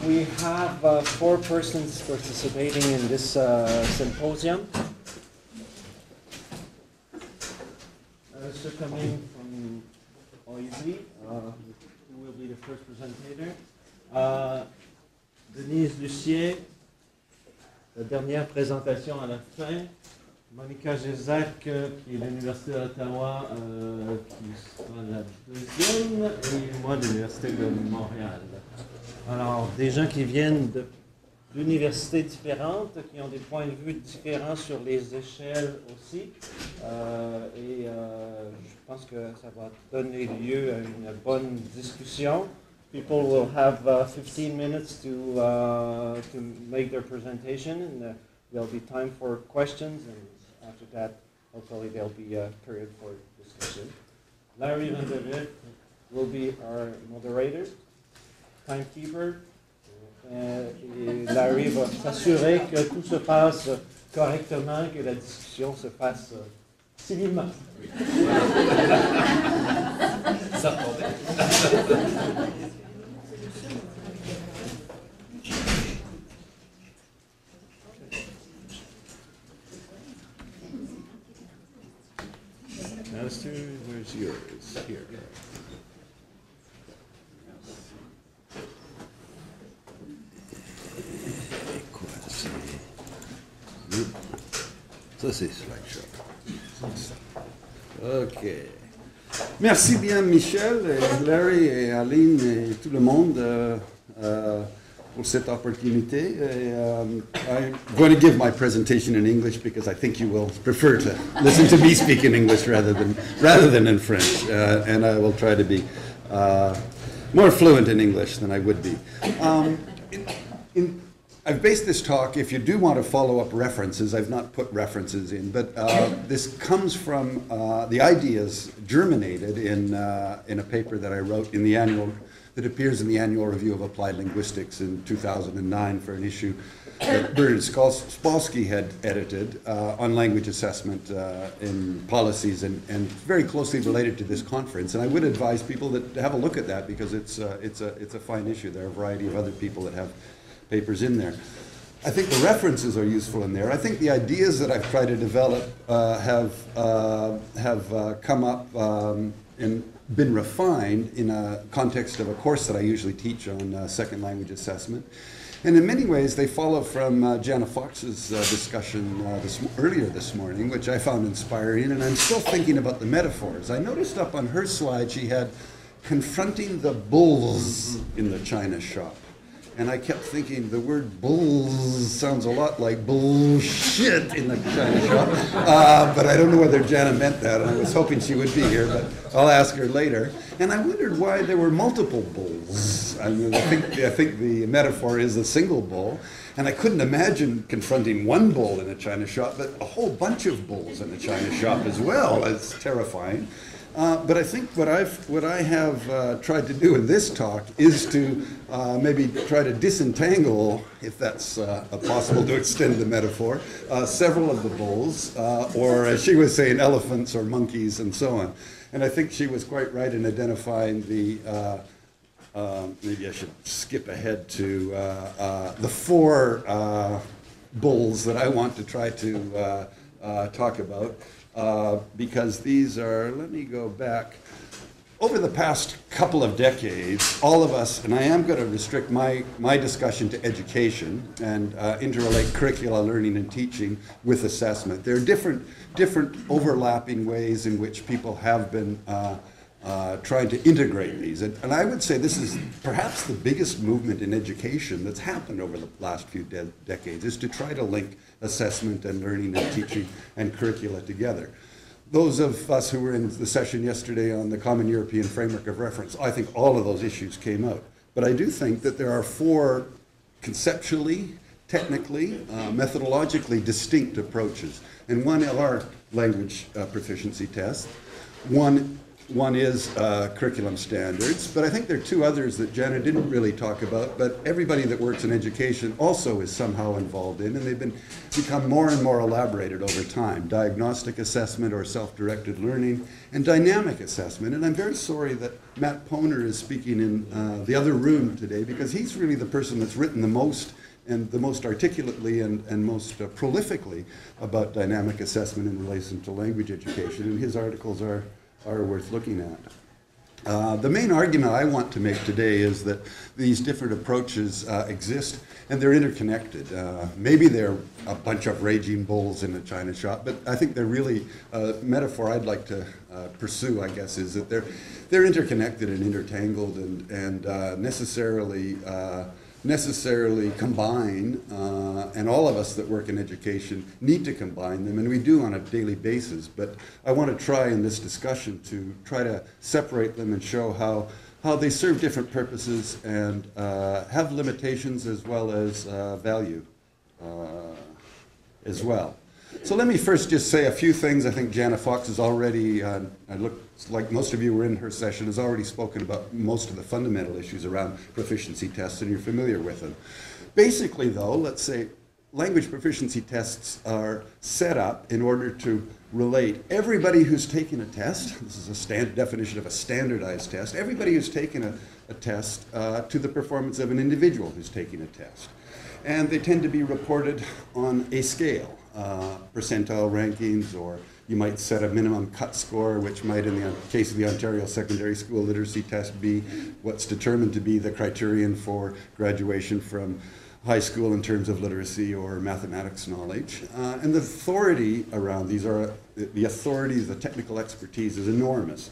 We have 4 persons participating in this symposium. So coming from OIV, who will be the first presenter. Denise Lucier, la dernière présentation à la fin. Monica Gézac, qui est de l'Université d'Ottawa, qui sera la deuxième, et moi de l'Université de Montréal. Alors, des gens qui viennent d'universités différentes, qui ont des points de vue différents sur les échelles aussi. Je pense que ça va donner lieu à une bonne discussion. People will have 15 minutes to make their presentation, and there'll be time for questions, and after that, hopefully there'll be a period for discussion. Larry Van der Vet will be our moderator, timekeeper. Et Larry va s'assurer que tout se passe correctement, que la discussion se fasse civilement. Ça Alistair, where's yours? Here. Ça, c'est slideshow. OK. Merci bien, Michel, et Larry, et Aline, et tout le monde pour cette opportunité. I'm going to give my presentation in English because I think you will prefer to listen to me speak in English rather than in French. And I will try to be more fluent in English than I would be. I've based this talk, if you do want to follow up references, I've not put references in, but this comes from the ideas germinated in a paper that I wrote in the that appears in the Annual Review of Applied Linguistics in 2009 for an issue that Bernard Spolsky had edited on language assessment in policies and very closely related to this conference. And I would advise people to have a look at that because it's a fine issue. There are a variety of other people that have papers in there. I think the references are useful in there. I think the ideas that I've tried to develop have come up and been refined in a context of a course that I usually teach on second language assessment. And in many ways, they follow from Jana Fox's discussion earlier this morning, which I found inspiring, and I'm still thinking about the metaphors. I noticed up on her slide she had confronting the bulls in the china shop. And I kept thinking the word bulls sounds a lot like bullshit in the china shop. But I don't know whether Jana meant that, and I was hoping she would be here, but I'll ask her later. And I wondered why there were multiple bulls. I mean, I think the metaphor is a single bull. And I couldn't imagine confronting one bull in a china shop, but a whole bunch of bulls in a china shop as well. It's terrifying. But I think what I have tried to do in this talk is to maybe try to disentangle, if that's possible to extend the metaphor, several of the bulls, or as she was saying, elephants or monkeys and so on. And I think she was quite right in identifying the, maybe I should skip ahead to the 4 bulls that I want to try to talk about. Because these are, let me go back, over the past couple of decades, all of us, and I am going to restrict my discussion to education and interrelate curricula, learning and teaching with assessment. There are different overlapping ways in which people have been trying to integrate these. And I would say this is perhaps the biggest movement in education that's happened over the last few decades, is to try to link assessment and learning and teaching and curricula together. Those of us who were in the session yesterday on the Common European Framework of Reference, I think all of those issues came out. But I do think that there are 4 conceptually, technically, methodologically distinct approaches. And one are language proficiency tests. One One is curriculum standards, but I think there are two others that Jana didn't really talk about, but everybody that works in education also is somehow involved in, and they've become more and more elaborated over time. Diagnostic assessment or self-directed learning, and dynamic assessment. And I'm very sorry that Matt Poner is speaking in the other room today, because he's really the person that's written the most and the most articulately and most prolifically about dynamic assessment in relation to language education, and his articles are worth looking at. The main argument I want to make today is that these different approaches exist and they're interconnected. Maybe they're a bunch of raging bulls in a china shop, but I think they're really, a metaphor I'd like to pursue, I guess, is that they're interconnected and intertangled and necessarily combine, and all of us that work in education need to combine them, and we do on a daily basis. But I want to try in this discussion to try to separate them and show how they serve different purposes and have limitations as well as value as well. So let me first just say a few things. I think Jana Fox has already, I look like most of you were in her session, has already spoken about most of the fundamental issues around proficiency tests, and you're familiar with them. Basically though, let's say language proficiency tests are set up in order to relate everybody who's taken a test, this is a standard definition of a standardized test, everybody who's taken a test to the performance of an individual who's taking a test. And they tend to be reported on a scale. Percentile rankings, or you might set a minimum cut score, which might, in the case of the Ontario Secondary School Literacy Test, be what's determined to be the criterion for graduation from high school in terms of literacy or mathematics knowledge. And the authority around these are, the authorities, the technical expertise is enormous.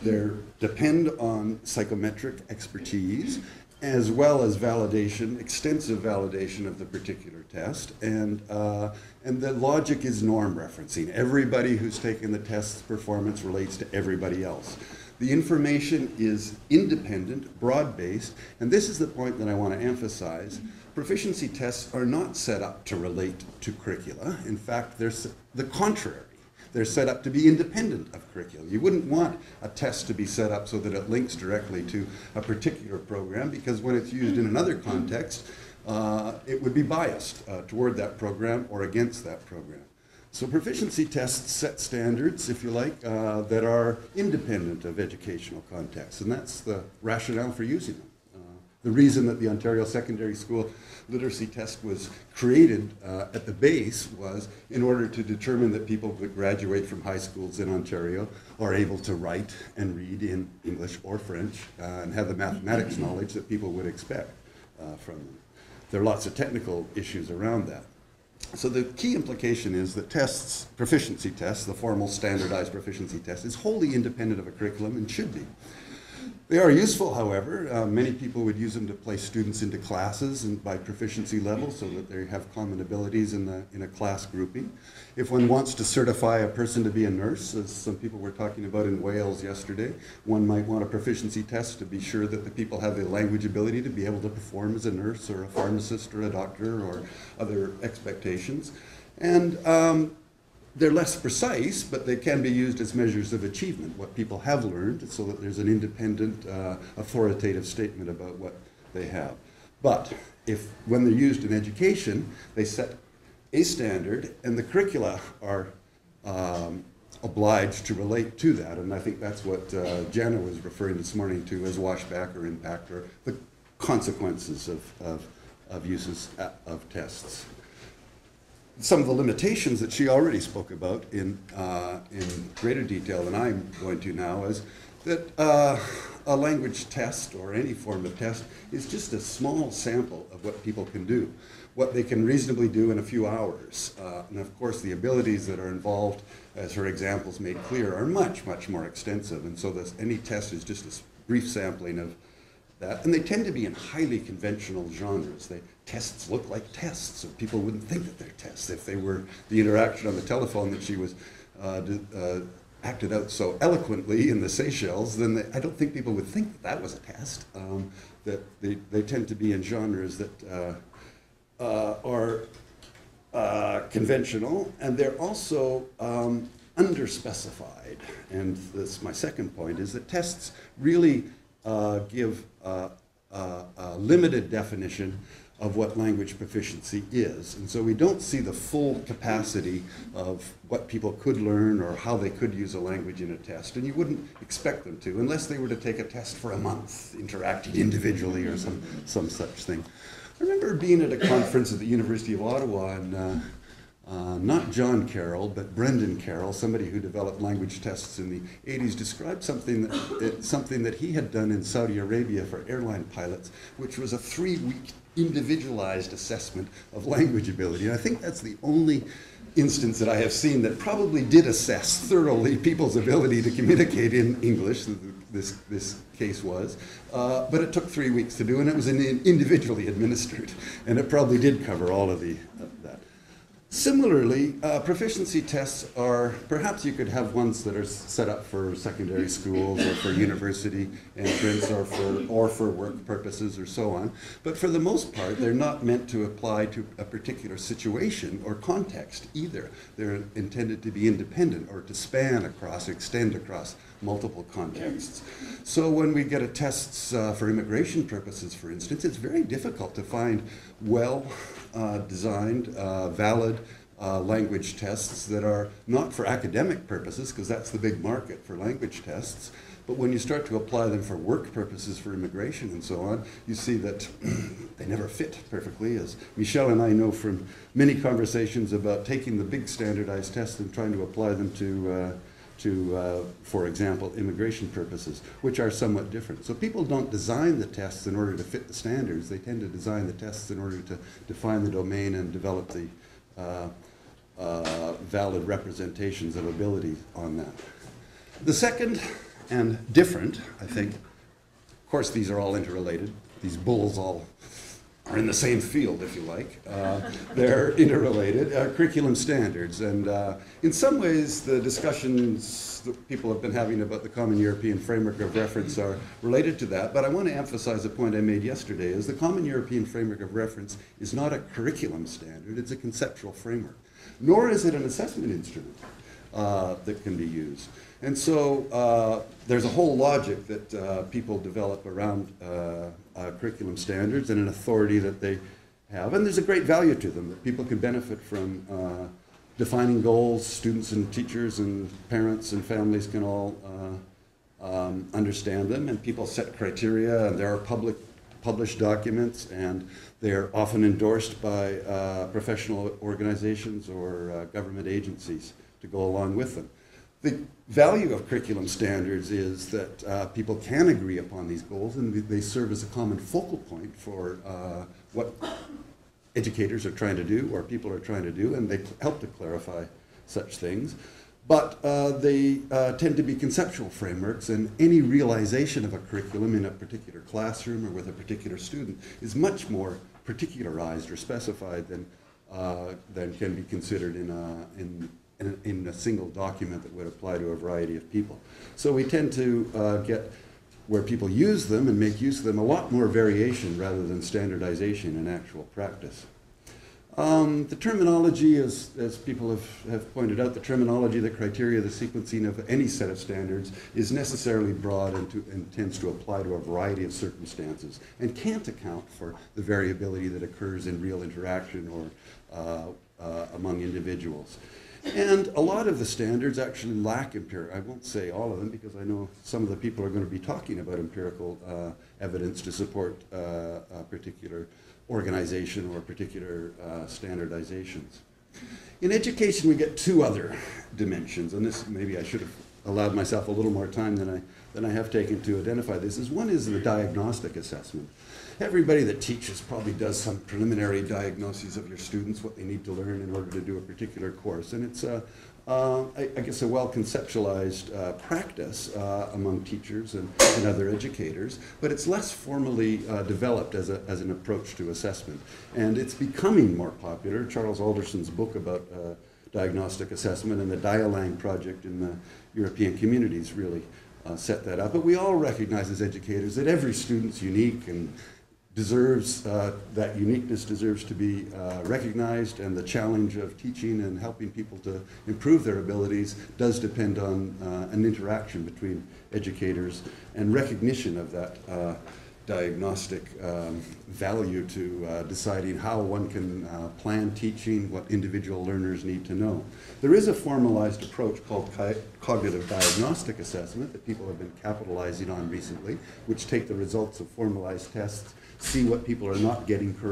They depend on psychometric expertise, as well as validation, extensive validation of the particular test, and the logic is norm referencing. Everybody who's taken the test's performance relates to everybody else. The information is independent, broad-based, and this is the point that I want to emphasize. Proficiency tests are not set up to relate to curricula. In fact, they're the contrary. They're set up to be independent of curriculum. You wouldn't want a test to be set up so that it links directly to a particular program, because when it's used in another context, it would be biased toward that program or against that program. So proficiency tests set standards, if you like, that are independent of educational context, and that's the rationale for using them. The reason that the Ontario Secondary School Literacy Test was created at the base was in order to determine that people who graduate from high schools in Ontario are able to write and read in English or French and have the mathematics knowledge that people would expect from them. There are lots of technical issues around that. So the key implication is that tests, proficiency tests, the formal standardized proficiency test, is wholly independent of a curriculum and should be. They are useful, however. Many people would use them to place students into classes and by proficiency level so that they have common abilities in a class grouping. If one wants to certify a person to be a nurse, as some people were talking about in Wales yesterday, one might want a proficiency test to be sure that the people have the language ability to be able to perform as a nurse or a pharmacist or a doctor or other expectations. And they're less precise, but they can be used as measures of achievement, what people have learned, so that there's an independent, authoritative statement about what they have. But when they're used in education, they set a standard, and the curricula are obliged to relate to that. And I think that's what Jana was referring this morning to as washback or impact, or the consequences of uses of tests. Some of the limitations that she already spoke about in greater detail than I'm going to now is that a language test or any form of test is just a small sample of what people can do, what they can reasonably do in a few hours. And of course the abilities that are involved, as her examples made clear, are much, much more extensive. And so any test is just a brief sampling of that. And they tend to be in highly conventional genres. Tests look like tests, so people wouldn't think that they're tests. If they were the interaction on the telephone that she was acted out so eloquently in the Seychelles, then I don't think people would think that was a test. That they tend to be in genres that are conventional, and they're also underspecified. And this, my second point, is that tests really give a limited definition of what language proficiency is. And so we don't see the full capacity of what people could learn or how they could use a language in a test. And you wouldn't expect them to, unless they were to take a test for a month, interacting individually or some such thing. I remember being at a conference at the University of Ottawa, and not John Carroll, but Brendan Carroll, somebody who developed language tests in the 80s, described something that he had done in Saudi Arabia for airline pilots, which was a 3-week individualized assessment of language ability. And I think that's the only instance that I have seen that probably did assess thoroughly people's ability to communicate in English, this case was, but it took 3 weeks to do, and it was individually administered, and it probably did cover all of that. Similarly, proficiency tests are, perhaps you could have ones that are set up for secondary schools or for university entrance or for work purposes or so on. But for the most part, they're not meant to apply to a particular situation or context either. They're intended to be independent or to span across, extend across multiple contexts. So when we get a tests for immigration purposes, for instance, it's very difficult to find well-designed, valid language tests that are not for academic purposes, because that's the big market for language tests, but when you start to apply them for work purposes for immigration and so on, you see that they never fit perfectly, as Michelle and I know from many conversations about taking the big standardized tests and trying to apply them to for example, immigration purposes, which are somewhat different. So people don't design the tests in order to fit the standards. They tend to design the tests in order to define the domain and develop the valid representations of ability on that. The second, and different, I think, of course these are all interrelated. These bulls all are in the same field, if you like. They're interrelated, curriculum standards. And in some ways, the discussions that people have been having about the Common European Framework of Reference are related to that. But I want to emphasize a point I made yesterday, is the Common European Framework of Reference is not a curriculum standard, it's a conceptual framework. Nor is it an assessment instrument that can be used. And so there's a whole logic that people develop around curriculum standards and an authority that they have. And there's a great value to them, that people can benefit from defining goals. Students and teachers and parents and families can all understand them. And people set criteria, and there are published documents, and they're often endorsed by professional organizations or government agencies to go along with them. The value of curriculum standards is that people can agree upon these goals, and they serve as a common focal point for what educators are trying to do or people are trying to do, and they help to clarify such things. But they tend to be conceptual frameworks, and any realization of a curriculum in a particular classroom or with a particular student is much more particularized or specified than can be considered in a single document that would apply to a variety of people. So we tend to get, where people use them and make use of them, a lot more variation rather than standardization in actual practice. The terminology, as people have pointed out, the terminology, the criteria, the sequencing of any set of standards is necessarily broad and tends to apply to a variety of circumstances and can't account for the variability that occurs in real interaction or among individuals. And a lot of the standards actually lack empirical, I won't say all of them because I know some of the people are going to be talking about empirical evidence to support a particular organization or particular standardizations. In education, we get two other dimensions, and this maybe I should have allowed myself a little more time than I have taken to identify this. One is the diagnostic assessment. Everybody that teaches probably does some preliminary diagnoses of your students, what they need to learn in order to do a particular course. And it's, I guess, a well-conceptualized practice among teachers and other educators, but it's less formally developed as an approach to assessment. And it's becoming more popular. Charles Alderson's book about diagnostic assessment and the Dialang project in the European communities really set that up. But we all recognize as educators that every student's unique, and deserves, that uniqueness deserves to be recognized, and the challenge of teaching and helping people to improve their abilities does depend on an interaction between educators and recognition of that diagnostic value to deciding how one can plan teaching, what individual learners need to know. There is a formalized approach called cognitive diagnostic assessment that people have been capitalizing on recently, which take the results of formalized tests, see what people are not getting correct,